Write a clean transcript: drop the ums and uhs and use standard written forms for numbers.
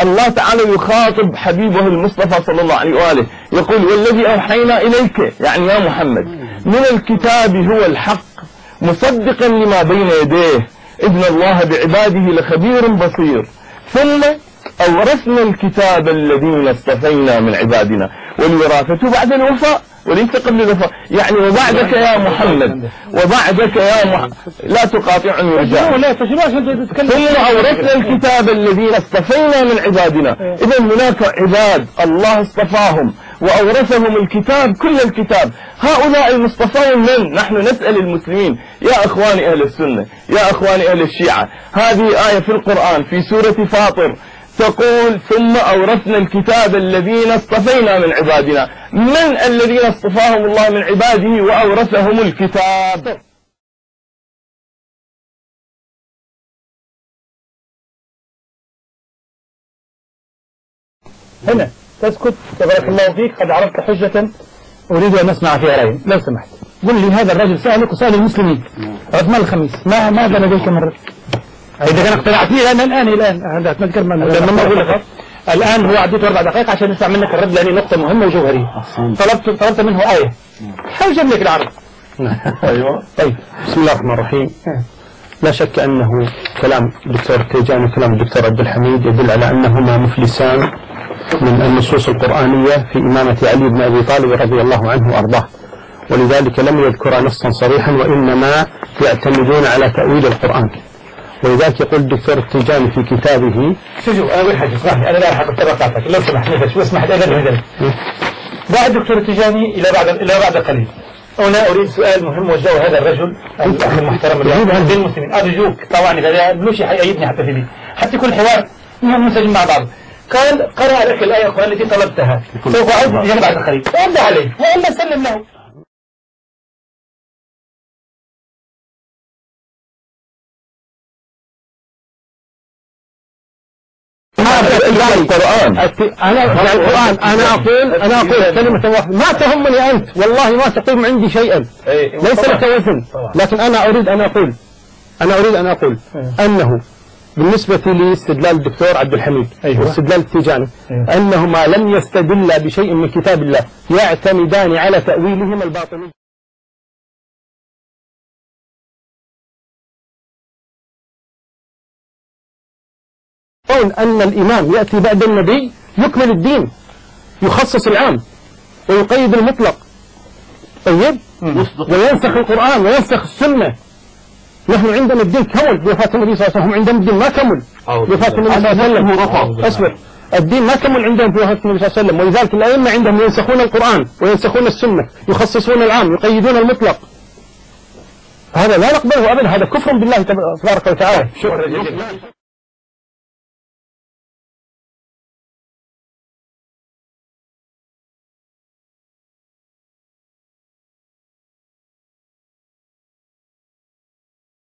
الله تعالى يخاطب حبيبه المصطفى صلى الله عليه وآله يقول والذي أوحينا إليك يعني يا محمد من الكتاب هو الحق مصدقا لما بين يديه إن الله بعباده لخبير بصير ثم أورثنا الكتاب الذين اصطفينا من عبادنا والوراثة بعد الوفاء وليس قبل الوفاء يعني وبعدك يا محمد وبعدك يا محمد لا تقاطعني وجاء ثم أورثنا الكتاب الذين اصطفينا من عبادنا. إذا هناك عباد الله اصطفاهم وأورثهم الكتاب كل الكتاب. هؤلاء المصطفون من نحن نسأل المسلمين يا أخواني أهل السنة يا أخواني أهل الشيعة هذه آية في القرآن في سورة فاطر تقول ثم أورثنا الكتاب الذين اصطفينا من عبادنا. من الذين اصطفاهم الله من عباده وأورثهم الكتاب؟ هنا تسكت تبارك الله فيك قد عرفت حجة أريد أن أسمع فيها رأيي لو سمحت. قل لي هذا الرجل سألك وسأل المسلمين عثمان الخميس ماذا لديك من رأي؟ إذا كان اقتنعت فيه الآن أتذكر لما أقول لك الآن هو عديت 4 دقائق عشان نسمع منك الرد لأني نقطة مهمة وجوهرية. طلبت منه آية حاول جاب لك العرض. أيوة. طيب بسم الله الرحمن الرحيم. لا شك أنه كلام الدكتور التيجاني وكلام الدكتور عبد الحميد يدل على أنهما مفلسان من النصوص القرآنية في إمامة علي بن أبي طالب رضي الله عنه وأرضاه، ولذلك لم يذكر نصا صريحا وإنما يعتمدون على تأويل القرآن. ولذلك يقول الدكتور التيجاني في كتابه شوف أنا أقول حاجة اسمعني أنا لا أحب الترقاتك لو سمحت نفس واسمحت أنا بعد الدكتور التيجاني إلى بعد قليل. هنا أريد سؤال مهم وجهه هذا الرجل الأخ المحترم بين المسلمين أرجوك طبعا إذا مش حيأيدني حتى في دي حتى يكون الحوار منسجم مع بعض. قال قرأ لك الآية التي طلبتها سوف أعود بجانب بعد قليل وأرد عليه وإلا سلم له. القرآن أنا أقول كلمة واحدة ما تهمني أنت والله ما تقوم عندي شيئا ليس لك وزن، لكن أنا أريد أن أقول أنه بالنسبة لاستدلال الدكتور عبد الحميد واستدلال التيجاني أنهما لم يستدلا بشيء من كتاب الله يعتمدان على تأويلهما الباطني. قول أن الإمام يأتي بعد النبي يكمل الدين يخصص العام ويقيد المطلق طيب وينسخ القرآن وينسخ السنة. نحن عندنا الدين كمل بوفاة النبي صلى الله عليه وسلم، هم عندهم الدين ما كمل بوفاة النبي صلى الله عليه وسلم. أصبر الدين ما كمل عندهم بوفاة النبي صلى الله عليه وسلم، ولذلك الأئمة عندهم ينسخون القرآن وينسخون السنة يخصصون العام يقيدون المطلق. هذا لا نقبله أبدا، هذا كفر بالله تبارك وتعالى.